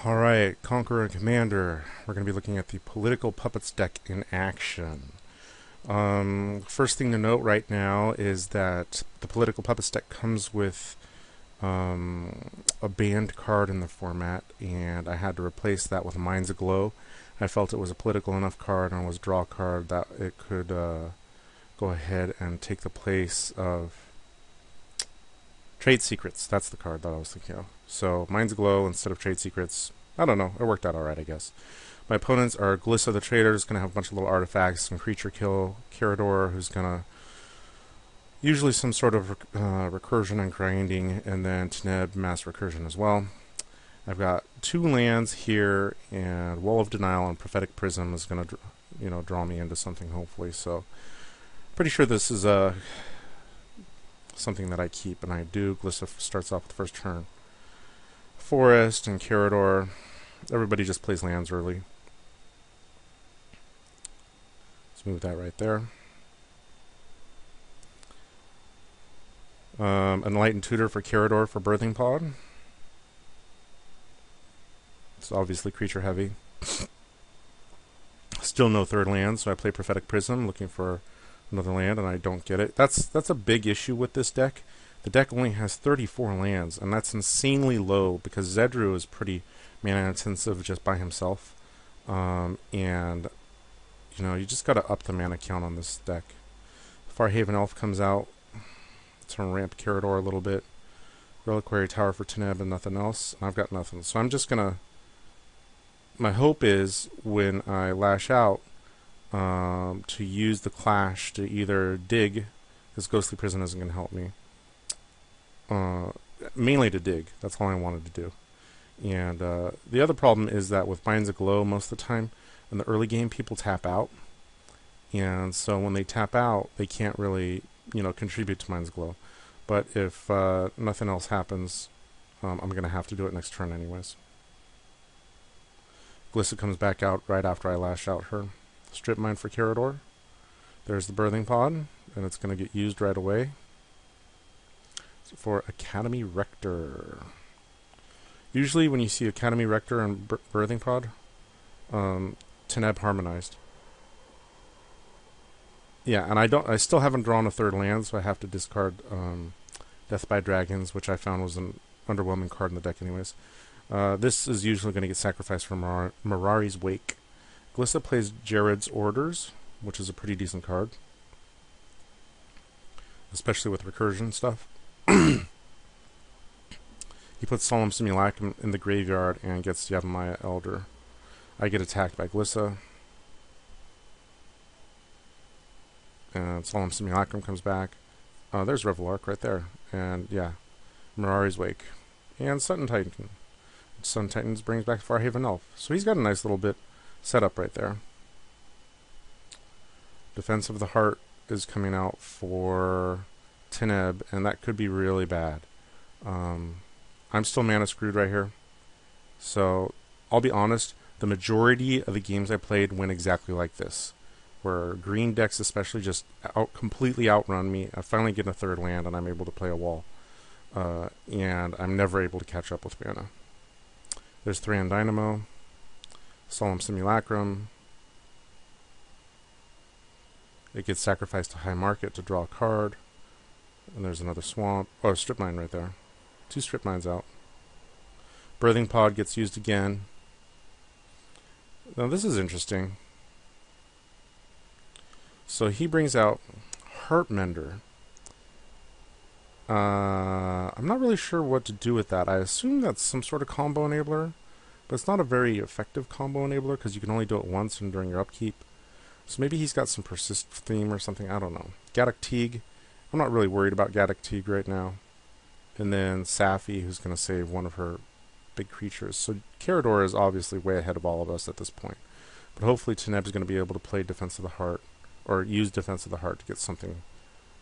Alright, Conqueror and Commander. We're going to be looking at the Political Puppets deck in action. First thing to note right now is that the Political Puppets deck comes with a banned card in the format, and I had to replace that with Minds Aglow. I felt it was a political enough card and was a draw card that it could go ahead and take the place of Trade Secrets. That's the card that I was thinking of. So, Minds Aglow instead of Trade Secrets. I don't know. It worked out alright, I guess. My opponents are Glissa the Traitor, who's going to have a bunch of little artifacts, some creature kill. Karador, who's going to usually some sort of recursion and grinding, and then Teneb, mass recursion as well. I've got 2 lands here, and Wall of Denial and Prophetic Prism is going to, draw me into something hopefully. So, pretty sure this is something that I keep, and I do. Glissa starts off with the first turn. Forest and Karador. Everybody just plays lands early. Let's move that right there. Enlightened Tutor for Karador for Birthing Pod. It's obviously creature heavy. Still no third land, so I play Prophetic Prism looking for another land, and I don't get it. That's a big issue with this deck. The deck only has 34 lands, and that's insanely low because Zedru is pretty mana intensive just by himself. And you just gotta up the mana count on this deck. Farhaven Elf comes out. It's gonna ramp Karador a little bit. Reliquary Tower for Teneb and nothing else. And I've got nothing. So I'm just gonna... My hope is when I lash out to use the Clash to either dig, because Ghostly Prison isn't gonna help me. Mainly to dig. That's all I wanted to do. And the other problem is that with Minds Aglow, most of the time in the early game, people tap out. And so when they tap out, they can't really, contribute to Minds Aglow. But if nothing else happens, I'm going to have to do it next turn anyways. Glissa comes back out right after I lash out her. Strip Mine for Karador. There's the Birthing Pod, and it's going to get used right away. For Academy Rector. Usually when you see Academy Rector and Birthing Pod, Teneb harmonized. Yeah, and I still haven't drawn a third land, so I have to discard Death by Dragons, which I found was an underwhelming card in the deck anyways. This is usually going to get sacrificed for Mirari's Wake. Glissa plays Jared's Orders, which is a pretty decent card. Especially with recursion stuff. He puts Solemn Simulacrum in the graveyard and gets Yavimaya Elder. I get attacked by Glissa. And Solemn Simulacrum comes back. There's Revelark right there. And yeah, Mirari's Wake. And Sun Titan. Sun Titans brings back Farhaven Elf. So he's got a nice little bit set up right there. Defense of the Heart is coming out for Teneb, and that could be really bad. I'm still mana screwed right here. So, I'll be honest, the majority of the games I played went exactly like this. Where green decks especially just completely outrun me. I finally get a third land and I'm able to play a wall. And I'm never able to catch up with mana. There's Thran Dynamo. Solemn Simulacrum. It gets sacrificed to High Market to draw a card. And there's another Swamp. Oh, Strip Mine right there. 2 Strip Mines out. Birthing Pod gets used again. Now this is interesting. So he brings out Heartmender. I'm not really sure what to do with that. I assume that's some sort of combo enabler. But it's not a very effective combo enabler because you can only do it once and during your upkeep. So maybe he's got some persist theme or something. I don't know. Gaddock Teague. I'm not really worried about Gaddock Teague right now. And then Safi, who's going to save one of her big creatures. So Karador is obviously way ahead of all of us at this point. But hopefully Teneb is going to be able to play Defense of the Heart. Or use Defense of the Heart to get something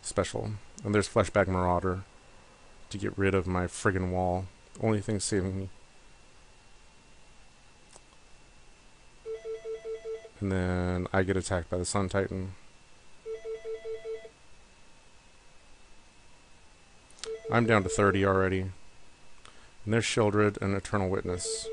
special. And there's Fleshback Marauder to get rid of my friggin' wall. Only thing saving me. And then I get attacked by the Sun Titan. I'm down to 30 already. And there's Sheoldred and Eternal Witness.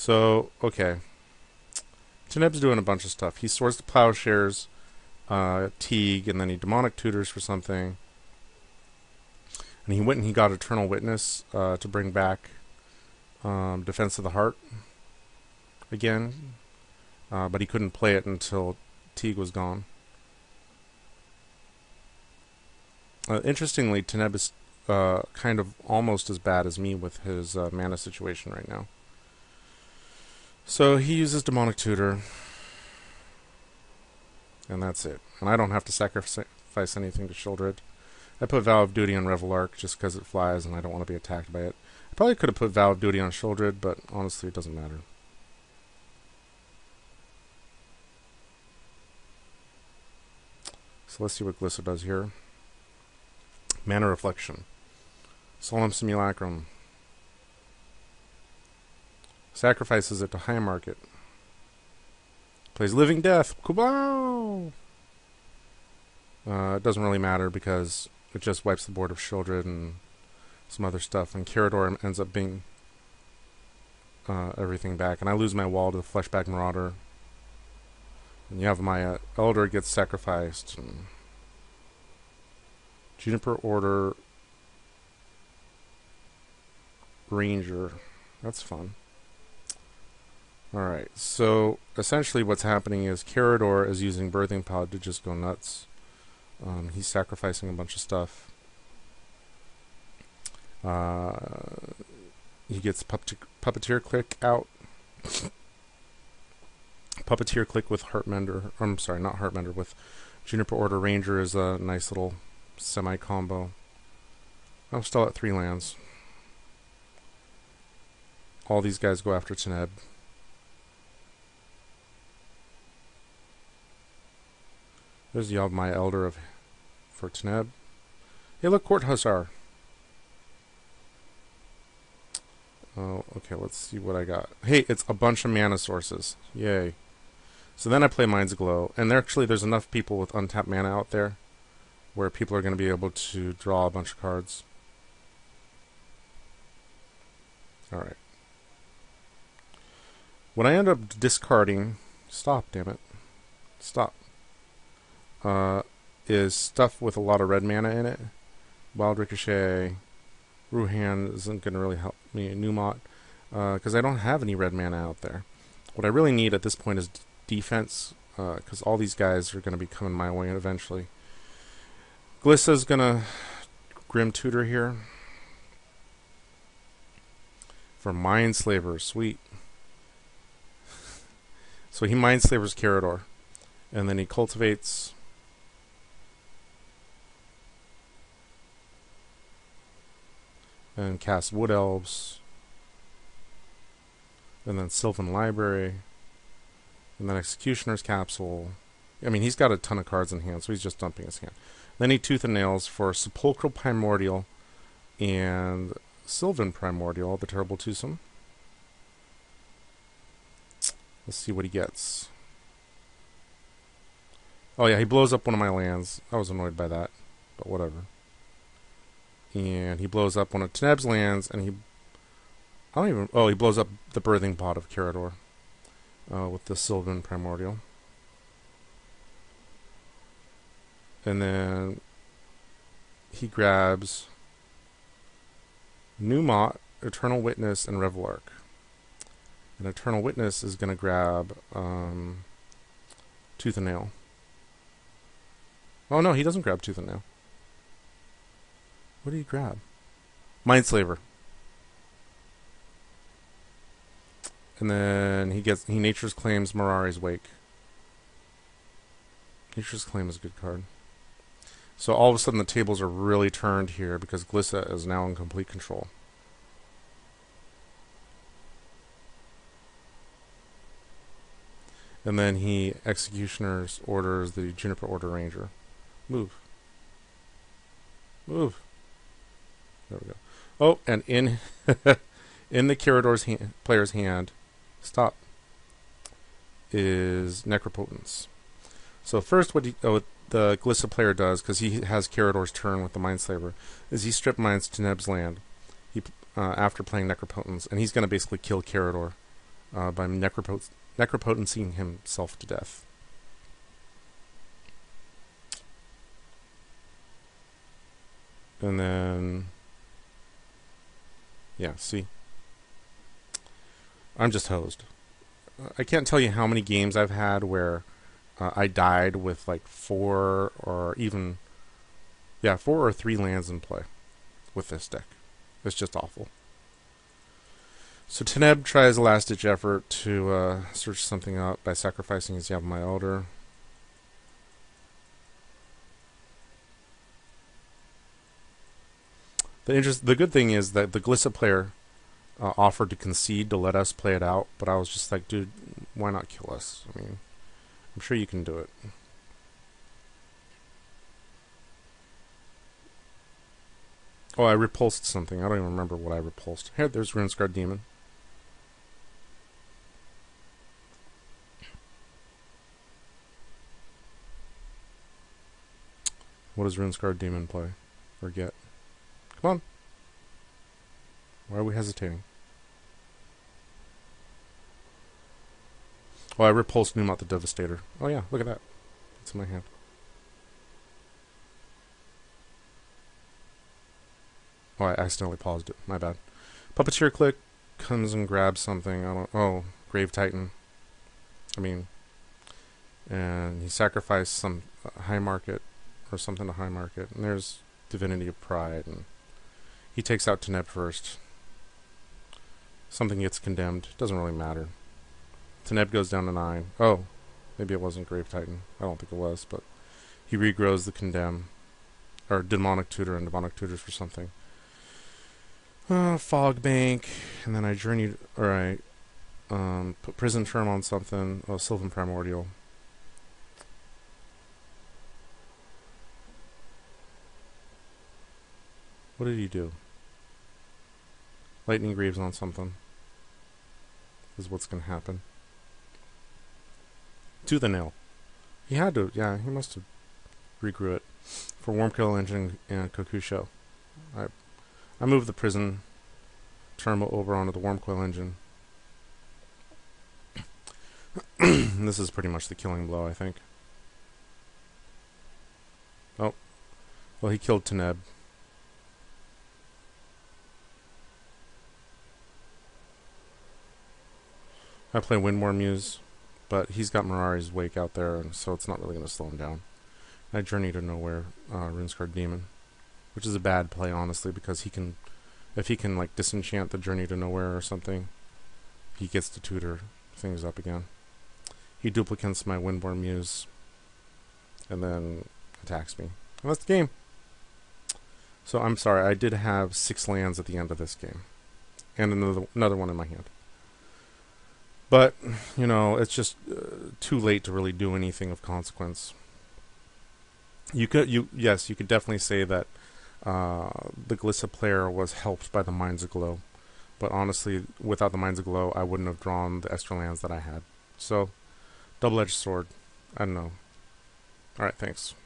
So, okay. Teneb's doing a bunch of stuff. He swords to plowshares, Teague, and then he demonic tutors for something. And he went and he got Eternal Witness to bring back Defense of the Heart again. But he couldn't play it until Teague was gone. Interestingly, Teneb is kind of almost as bad as me with his mana situation right now. So he uses Demonic Tutor. And that's it. And I don't have to sacrifice anything to Shieldred. I put Vow of Duty on Revelark just because it flies and I don't want to be attacked by it. I probably could have put Vow of Duty on Shieldred, but honestly it doesn't matter. So let's see what Glissa does here. Mana Reflection. Solemn Simulacrum. Sacrifices it to High Market. Plays Living Death. Kubow! It doesn't really matter because it just wipes the board of Shieldred and some other stuff. And Karador ends up being everything back. And I lose my wall to the Fleshback Marauder. And you have my Elder gets sacrificed. And Juniper Order Ranger. That's fun. Alright, so essentially what's happening is Karador is using Birthing Pod to just go nuts. He's sacrificing a bunch of stuff. He gets Puppeteer Click out. Puppeteer Click with Heartmender. I'm sorry, not Heartmender. With Juniper Order Ranger is a nice little semi-combo. I'm still at 3 lands. All these guys go after Teneb. There's my Elder for Teneb. Hey, look, Court Hussar. Oh, okay, let's see what I got. Hey, it's a bunch of mana sources. Yay. So then I play Mind's Glow, and there's enough people with untapped mana out there where people are going to be able to draw a bunch of cards. Alright. What I end up discarding... Stop, damn it. Stop. Is stuff with a lot of red mana in it. Wild Ricochet. Ruhan isn't going to really help me. Numot. Because I don't have any red mana out there. What I really need at this point is defense. Because all these guys are going to be coming my way eventually. Glissa's going to Grim Tutor here. For Mindslaver. Sweet. So he Mindslavers Karador. And then he cultivates... and cast Wood Elves, and then Sylvan Library, and then Executioner's Capsule. I mean, he's got a ton of cards in hand, so he's just dumping his hand. Then he Tooth and Nails for Sepulchral Primordial and Sylvan Primordial, the Terrible Twosome. Let's see what he gets. Oh yeah, he blows up one of my lands. I was annoyed by that, but whatever. And he blows up one of Teneb's lands, and he blows up the Birthing Pod of Karador with the Sylvan Primordial. And then he grabs Numot, Eternal Witness, and Revelark. And Eternal Witness is going to grab Tooth and Nail. Oh no, he doesn't grab Tooth and Nail. What did he grab? Mindslaver. And then he Nature's Claims Mirari's Wake. Nature's Claim is a good card. So all of a sudden the tables are really turned here because Glissa is now in complete control. And then he Executioner's orders the Juniper Order Ranger. Move. Move. There we go. Oh, and in in the Karador's player's hand, stop, is Necropotence. So first what the Glissa player does, because he has Karador's turn with the Mindslaver, is he strip mines Teneb's land after playing Necropotence, and he's going to basically kill Karador by necropotencying himself to death. And then, yeah, see? I'm just hosed. I can't tell you how many games I've had where I died with like 4 or 3 lands in play with this deck. It's just awful. So Teneb tries a last-ditch effort to search something up by sacrificing his Yavimaya Elder. The good thing is that the Glissa player offered to concede to let us play it out, but I was just like, dude, why not kill us? I mean, I'm sure you can do it. Oh, I repulsed something. I don't even remember what I repulsed. Here, there's Runescarred Demon. What does Runescarred Demon play? Or get? Come on. Why are we hesitating? Oh, I repulsed Numot the Devastator. Oh yeah, look at that. It's in my hand. Oh, I accidentally paused it. My bad. Puppeteer click comes and grabs something. Oh, Grave Titan. And he sacrificed some high market or something to high market. And there's Divinity of Pride. And he takes out Teneb first. Something gets condemned. Doesn't really matter. Teneb goes down to 9. Oh, maybe it wasn't Grave Titan. I don't think it was, but he regrows the condemn. Or Demonic Tutor and Demonic Tutors for something. Fog Bank, and then I journeyed, or I put Prison Term on something. Oh, Sylvan Primordial. What did he do? Lightning Greaves on something. Is what's going to happen. To the nail. He had to, yeah, he must have regrew it. For Wormkill Engine and Kokusho. I moved the Prison Term over onto the Wormcoil Engine. This is pretty much the killing blow, I think. Oh. Well, he killed Teneb. I play Windmore Muse, but he's got Mirari's Wake out there, and so it's not really going to slow him down. I Journey to Nowhere, Runescarred Demon. Which is a bad play, honestly, because if he can like disenchant the Journey to Nowhere or something, he gets to tutor things up again. He duplicates my Windborn Muse, and then attacks me. And that's the game. So I'm sorry, I did have 6 lands at the end of this game, and another one in my hand. But it's just too late to really do anything of consequence. You could definitely say that the Glissa player was helped by the Minds Aglow, but honestly, without the Minds Aglow, I wouldn't have drawn the extra lands that I had. So, double-edged sword. I don't know. Alright, thanks.